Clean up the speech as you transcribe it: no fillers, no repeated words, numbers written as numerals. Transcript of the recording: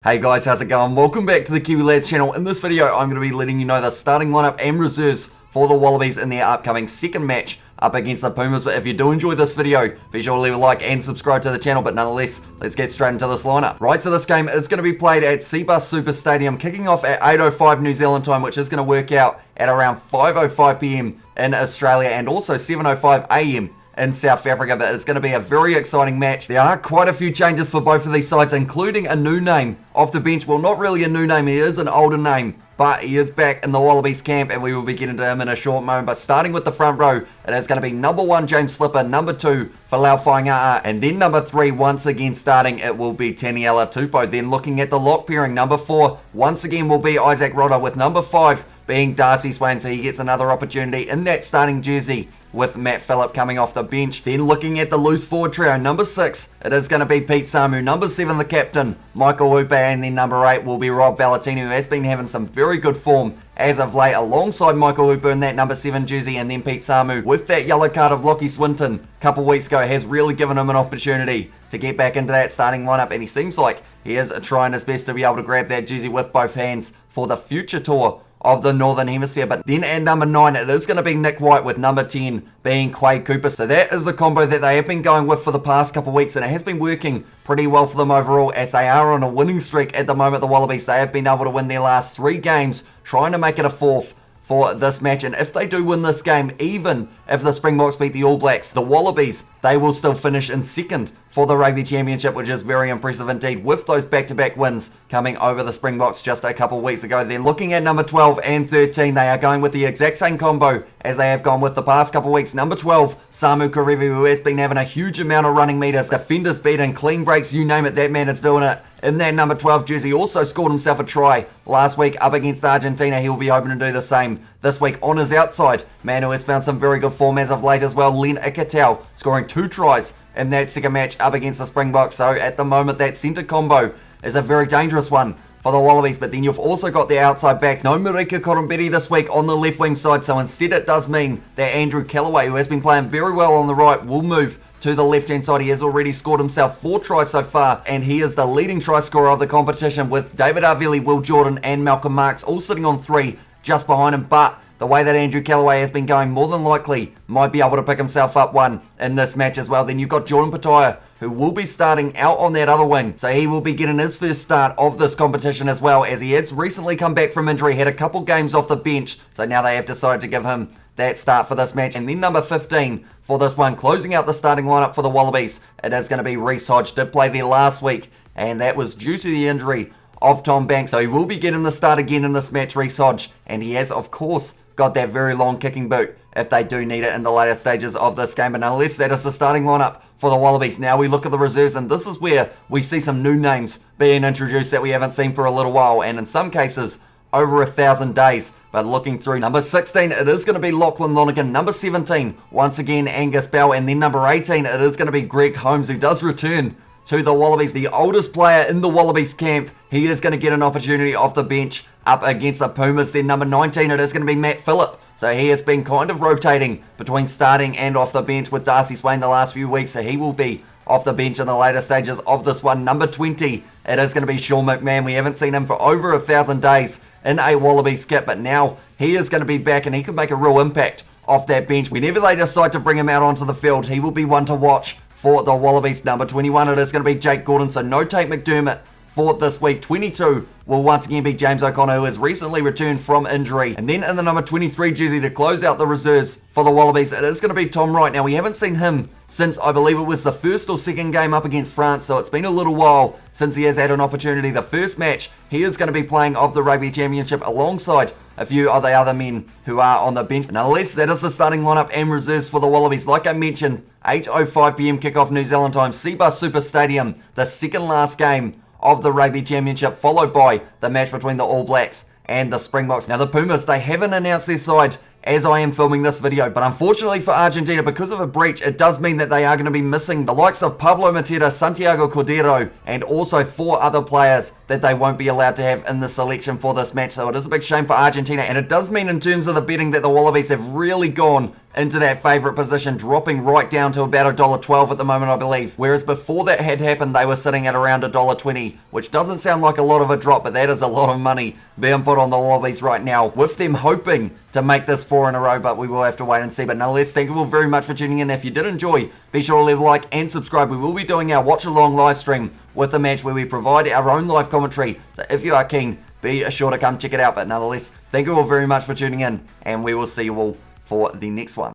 Hey guys, how's it going? Welcome back to the Kiwi Lads channel. In this video, I'm going to be letting you know the starting lineup and reserves for the Wallabies in their upcoming second match up against the Pumas. But if you do enjoy this video, be sure to leave a like and subscribe to the channel. But nonetheless, let's get straight into this lineup. Right, so this game is going to be played at Seabus Super Stadium, kicking off at 8:05 New Zealand time, which is going to work out at around 5:05 PM in Australia and also 7:05 AM in South Africa. But it's going to be a very exciting match. There are quite a few changes for both of these sides, including a new name off the bench. Well, not really a new name, he is an older name, but he is back in the Wallabies camp, and we will be getting to him in a short moment. But starting with the front row, it is going to be number 1, James Slipper, number 2, Falau Whainga'a, and then number 3, once again starting, it will be Taniela Tupou. Then looking at the lock pairing, number 4, once again will be Isaac Rodda, with number 5 being Darcy Swain, so he gets another opportunity in that starting jersey with Matt Phillip coming off the bench. Then looking at the loose forward trio, number 6, it is going to be Pete Samu, number 7, the captain, Michael Upe, and then number 8 will be Rob Valentini, who has been having some very good form as of late, alongside Michael Upe in that number 7 jersey, and then Pete Samu with that yellow card of Lockie Swinton a couple weeks ago has really given him an opportunity to get back into that starting lineup, and he seems like he is trying his best to be able to grab that jersey with both hands for the future tour of the Northern Hemisphere. But then at number 9, it is going to be Nick White, with number 10 being Quade Cooper. So that is the combo that they have been going with for the past couple of weeks, and it has been working pretty well for them overall, as they are on a winning streak at the moment. The Wallabies, they have been able to win their last 3 games, trying to make it a 4th for this match. And if they do win this game, even if the Springboks beat the All Blacks, the Wallabies, they will still finish in 2nd for the Rugby Championship, which is very impressive indeed, with those back-to-back wins coming over the Springboks just a couple weeks ago. Then looking at number 12 and 13, they are going with the exact same combo as they have gone with the past couple weeks. Number 12, Samu Kerevi, who has been having a huge amount of running meters, defenders beating, clean breaks, you name it, that man is doing it in that number 12 jersey. Also scored himself a try last week up against Argentina. He will be hoping to do the same this week on his outside. Man who has found some very good form as of late as well, Len Ikitau, scoring 2 tries in that second match up against the Springboks. So at the moment, that centre combo is a very dangerous one for the Wallabies. But then you've also got the outside backs. No Marika Korombeti this week on the left wing side, so instead it does mean that Andrew Callaway, who has been playing very well on the right, will move to the left hand side. He has already scored himself 4 tries so far, and he is the leading try scorer of the competition, with David Arveli, Will Jordan and Malcolm Marks all sitting on 3 just behind him. But the way that Andrew Callaway has been going, more than likely might be able to pick himself up one in this match as well. Then you've got Jordan Pataia, who will be starting out on that other wing, so he will be getting his first start of this competition as well, as he has recently come back from injury, had a couple games off the bench, so now they have decided to give him that start for this match. And then number 15 for this one, closing out the starting lineup for the Wallabies, it is going to be Reece Hodge. Did play there last week, and that was due to the injury of Tom Banks, so he will be getting the start again in this match, Reece Hodge, and he has, of course, got that very long kicking boot if they do need it in the later stages of this game. But nonetheless, that is the starting lineup for the Wallabies. Now we look at the reserves, and this is where we see some new names being introduced that we haven't seen for a little while, and in some cases over 1,000 days. But looking through, number 16, it is going to be Lachlan Lonergan. Number 17, once again Angus Bell, and then number 18, it is going to be Greg Holmes, who does return to the Wallabies, the oldest player in the Wallabies camp. He is going to get an opportunity off the bench up against the Pumas. Then number 19, it is going to be Matt Phillip. So he has been kind of rotating between starting and off the bench with Darcy Swain the last few weeks, so he will be off the bench in the later stages of this one. Number 20, it is going to be Sean McMahon. We haven't seen him for over 1,000 days in a Wallabies kit, but now he is going to be back, and he could make a real impact off that bench. Whenever they decide to bring him out onto the field, he will be one to watch for the Wallabies. Number 21, it is going to be Jake Gordon, so no Tate McDermott for this week. 22 will once again be James O'Connor, who has recently returned from injury. And then in the number 23 jersey to close out the reserves for the Wallabies, it is going to be Tom Wright. Now, we haven't seen him since, I believe it was the first or second game up against France, so it's been a little while since he has had an opportunity. The first match he is going to be playing of the Rugby Championship alongside a few of the other men who are on the bench. Nonetheless, that is the starting lineup and reserves for the Wallabies. Like I mentioned, 8:05 PM kickoff New Zealand time, Seabus Super Stadium, the second last game of the Rugby Championship, followed by the match between the All Blacks and the Springboks. Now the Pumas, they haven't announced their side as I am filming this video, but unfortunately for Argentina, because of a breach, it does mean that they are going to be missing the likes of Pablo Matera, Santiago Cordero, and also 4 other players that they won't be allowed to have in the selection for this match. So it is a big shame for Argentina, and it does mean in terms of the betting that the Wallabies have really gone into that favourite position, dropping right down to about $1.12 at the moment, I believe. Whereas before that had happened, they were sitting at around $1.20, which doesn't sound like a lot of a drop, but that is a lot of money being put on the Wallabies right now, with them hoping to make this 4 in a row, but we will have to wait and see. But nonetheless, thank you all very much for tuning in. If you did enjoy, be sure to leave a like and subscribe. We will be doing our watch-along live stream with the match where we provide our own live commentary. So if you are keen, be sure to come check it out. But nonetheless, thank you all very much for tuning in, and we will see you all for the next one.